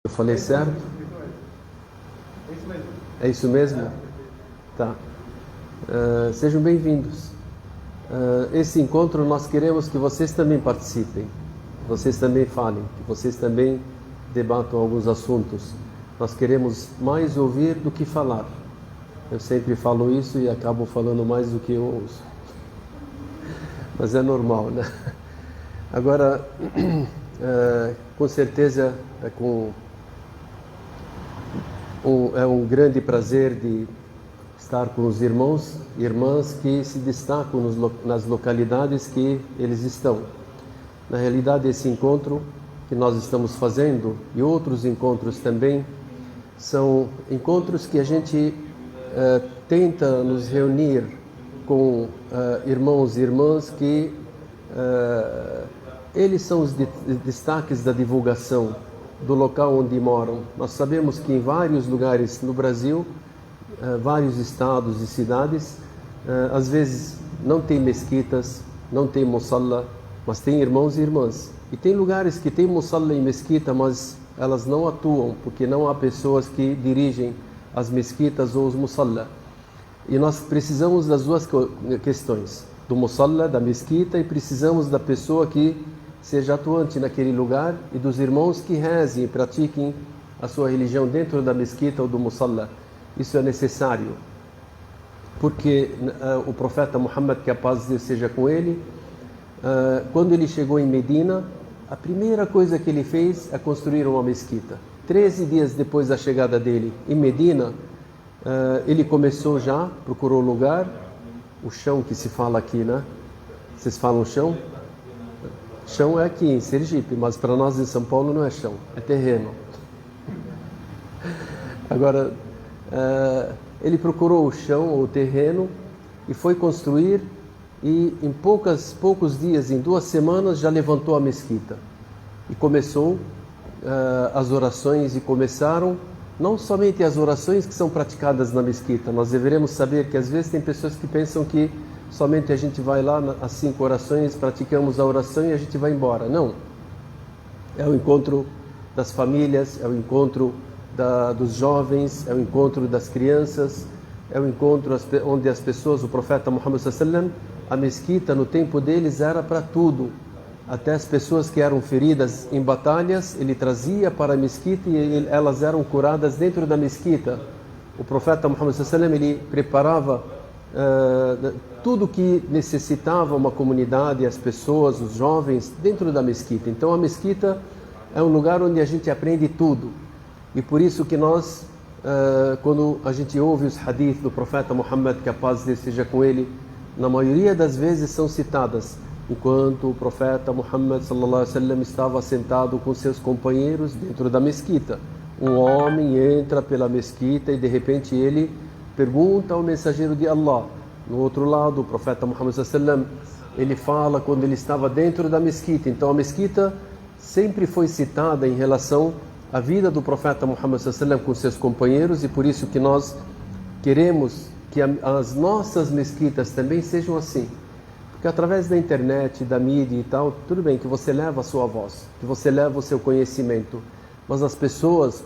Eu falei certo? É isso mesmo? Tá. Sejam bem-vindos. Esse encontro nós queremos que vocês também participem, que vocês também falem, que vocês também debatam alguns assuntos. Nós queremos mais ouvir do que falar. Eu sempre falo isso e acabo falando mais do que eu ouço. Mas é normal, né? Agora, com certeza, é um grande prazer de estar com os irmãos e irmãs que se destacam nas localidades que eles estão. Na realidade, esse encontro que nós estamos fazendo e outros encontros também são encontros que a gente tenta nos reunir com irmãos e irmãs que eles são os destaques da divulgação do local onde moram. Nós sabemos que em vários lugares no Brasil, vários estados e cidades, às vezes não tem mesquitas, não tem musalla, mas tem irmãos e irmãs. E tem lugares que tem musalla e mesquita, mas elas não atuam, porque não há pessoas que dirigem as mesquitas ou os musalla. E nós precisamos das duas questões, do musalla, da mesquita, e precisamos da pessoa que seja atuante naquele lugar e dos irmãos que rezem e pratiquem a sua religião dentro da mesquita ou do musalla. Isso é necessário, porque o profeta Muhammad, que a paz de Deus seja com ele, quando ele chegou em Medina, a primeira coisa que ele fez é construir uma mesquita. 13 dias depois da chegada dele em Medina, ele começou já, procurou lugar, o chão que se fala aqui, né? Vocês falam chão? Chão é aqui em Sergipe, mas para nós em São Paulo não é chão, é terreno. Agora, ele procurou o chão ou o terreno e foi construir, e em poucos dias, em 2 semanas, já levantou a mesquita. E começou as orações, e começaram não somente as orações que são praticadas na mesquita. Nós deveremos saber que às vezes tem pessoas que pensam que somente a gente vai lá às 5 orações, praticamos a oração e a gente vai embora. Não. É o encontro das famílias, é o encontro dos jovens, é o encontro das crianças, é o encontro onde as pessoas, o profeta Muhammad sallallahu alaihi wasallam, a mesquita no tempo deles era para tudo. Até as pessoas que eram feridas em batalhas, ele trazia para a mesquita e elas eram curadas dentro da mesquita. O profeta Muhammad sallallahu alaihi wasallam, ele preparava tudo que necessitava uma comunidade, as pessoas, os jovens, dentro da mesquita. Então a mesquita é um lugar onde a gente aprende tudo. E por isso que nós, quando a gente ouve os hadith do profeta Muhammad, que a paz de Deus seja com ele, na maioria das vezes são citadas enquanto o profeta Muhammad sallallahu alaihi wasallam estava sentado com seus companheiros dentro da mesquita. Um homem entra pela mesquita e de repente ele pergunta ao mensageiro de Allah. No outro lado, o profeta Muhammad sallallahu alaihi wasallam, ele fala quando ele estava dentro da mesquita. Então a mesquita sempre foi citada em relação à vida do profeta Muhammad sallallahu alaihi wasallam com seus companheiros, e por isso que nós queremos que as nossas mesquitas também sejam assim. Porque através da internet, da mídia e tal, tudo bem que você leva a sua voz, que você leva o seu conhecimento, mas as pessoas,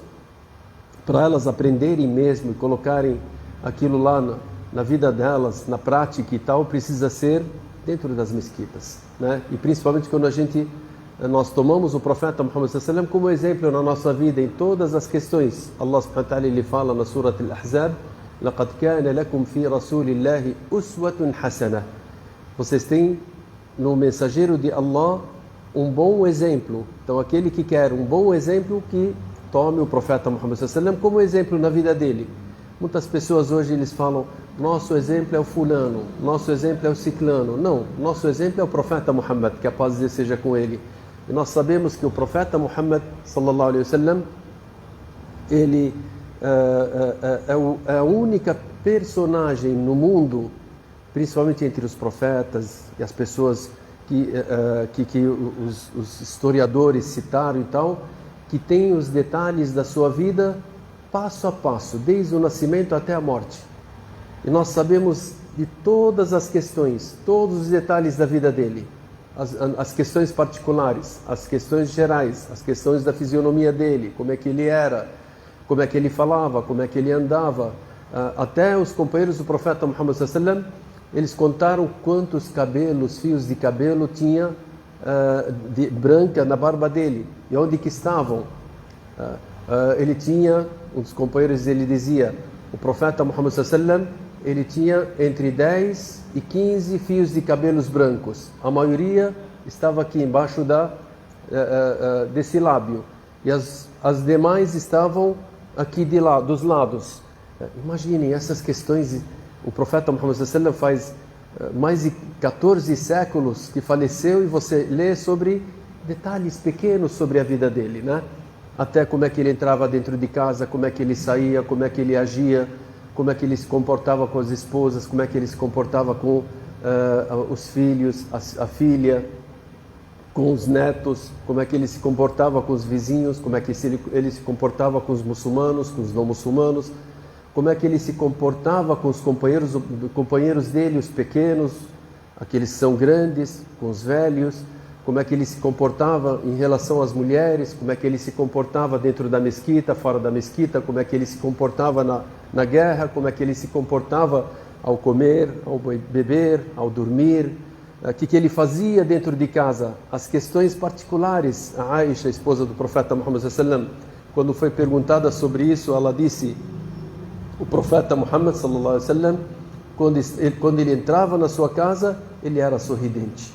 para elas aprenderem mesmo e colocarem aquilo lá na vida delas, na prática e tal, precisa ser dentro das mesquitas, né? E principalmente quando nós tomamos o profeta Muhammad sallallahu alaihi wasallam como exemplo na nossa vida em todas as questões. Allah subhanahu wa ta'ala, ele fala na Surah Al-Ahzab: لَقَدْ كَانَ لَكُمْ فِي رَسُولِ اللَّهِ أُسْوَةٌ حَسَنَةٌ. Vocês têm no mensageiro de Allah um bom exemplo. Então aquele que quer um bom exemplo, que tome o profeta Muhammad sallallahu alaihi wasallam como exemplo na vida dele. Muitas pessoas hoje eles falam: nosso exemplo é o fulano, nosso exemplo é o ciclano. Não, nosso exemplo é o profeta Muhammad, que a paz de Deus seja com ele. E nós sabemos que o profeta Muhammad sallallahu alaihi wasallam, ele é a única personagem no mundo, principalmente entre os profetas e as pessoas que os historiadores citaram e tal, que tem os detalhes da sua vida passo a passo, desde o nascimento até a morte. E nós sabemos de todas as questões, todos os detalhes da vida dele. as questões particulares, as questões gerais, as questões da fisionomia dele, como é que ele era, como é que ele falava, como é que ele andava. Até os companheiros do profeta Muhammad sallallahu alaihi wasallam, eles contaram quantos fios de cabelo tinha branca na barba dele e onde que estavam. Ele tinha, um dos companheiros dele dizia, o profeta Muhammad sallallahu alaihi wasallam, ele tinha entre 10 e 15 fios de cabelos brancos. A maioria estava aqui embaixo desse lábio. E as demais estavam aqui dos lados. Imaginem essas questões. O profeta Muhammad sallallahu alaihi wasallam faz mais de 14 séculos que faleceu, e você lê sobre detalhes pequenos sobre a vida dele, né? Até como é que ele entrava dentro de casa, como é que ele saía, como é que ele agia, como é que ele se comportava com as esposas, como é que ele se comportava com os filhos, a filha, com os netos, como é que ele se comportava com os vizinhos, como é que ele se comportava com os muçulmanos, com os não muçulmanos, como é que ele se comportava com os companheiros dele, os pequenos, aqueles que são grandes, com os velhos, como é que ele se comportava em relação às mulheres, como é que ele se comportava dentro da mesquita, fora da mesquita, como é que ele se comportava na guerra, como é que ele se comportava ao comer, ao beber, ao dormir, o que ele fazia dentro de casa, as questões particulares. A Aisha, a esposa do profeta Muhammad sallallahu alaihi wasallam, quando foi perguntada sobre isso, ela disse: o profeta Muhammad sallallahu alaihi wasallam, quando ele entrava na sua casa, ele era sorridente.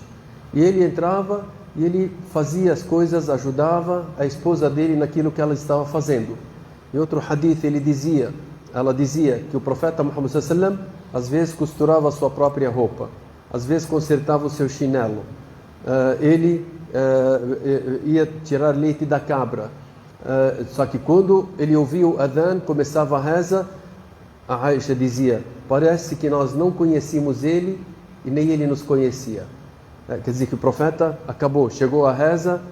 E ele entrava e ele fazia as coisas, ajudava a esposa dele naquilo que ela estava fazendo. Em outro hadith ela dizia que o profeta Muhammad sallallahu alaihi wasallam às vezes costurava a sua própria roupa, às vezes consertava o seu chinelo, ele ia tirar leite da cabra. Só que quando ele ouvia o adhan, começava a reza, a Aisha dizia: parece que nós não conhecíamos ele e nem ele nos conhecia. Quer dizer que o profeta acabou, chegou a reza,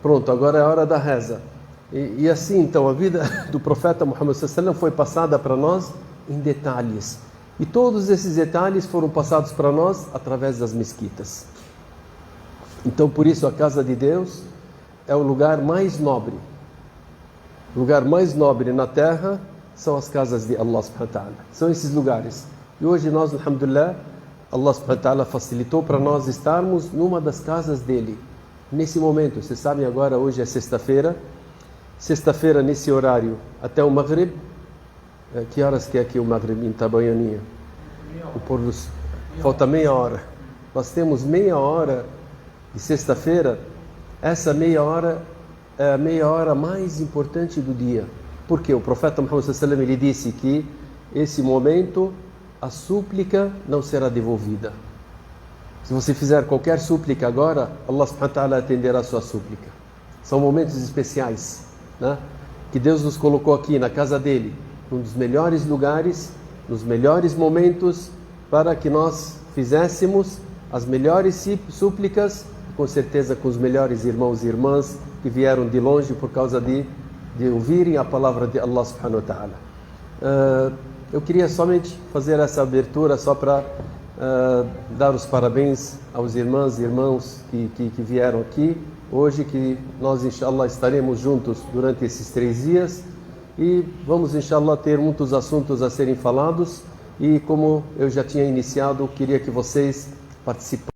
pronto, agora é a hora da reza. E assim, então, a vida do profeta Muhammad sallallahu alaihi wasallam foi passada para nós em detalhes. E todos esses detalhes foram passados para nós através das mesquitas. Então, por isso, a casa de Deus é o lugar mais nobre. O lugar mais nobre na terra são as casas de Allah subhanahu wa ta'ala. São esses lugares. E hoje nós, alhamdulillah, Allah subhanahu wa ta'ala facilitou para nós estarmos numa das casas dele. Nesse momento, vocês sabem, agora hoje é sexta-feira. Sexta-feira, nesse horário, até o Maghrib. Que horas que é aqui o Maghrib em Itabaianinha? O pôr do sol. Falta meia hora. Nós temos meia hora de sexta-feira. Essa meia hora é a meia hora mais importante do dia. Porque o profeta Muhammad sallallahu alaihi wasallam, ele disse que esse momento a súplica não será devolvida. Se você fizer qualquer súplica agora, Allah subhanahu wa ta'ala atenderá a sua súplica. São momentos especiais, né? Que Deus nos colocou aqui na casa dele, um dos melhores lugares, nos melhores momentos, para que nós fizéssemos as melhores súplicas, com certeza com os melhores irmãos e irmãs que vieram de longe por causa de ouvirem a palavra de Allah subhanahu wa ta'ala. Eu queria somente fazer essa abertura só para dar os parabéns aos irmãs e irmãos que vieram aqui hoje, que nós inshallah estaremos juntos durante esses 3 dias e vamos inshallah ter muitos assuntos a serem falados, e como eu já tinha iniciado, queria que vocês participassem.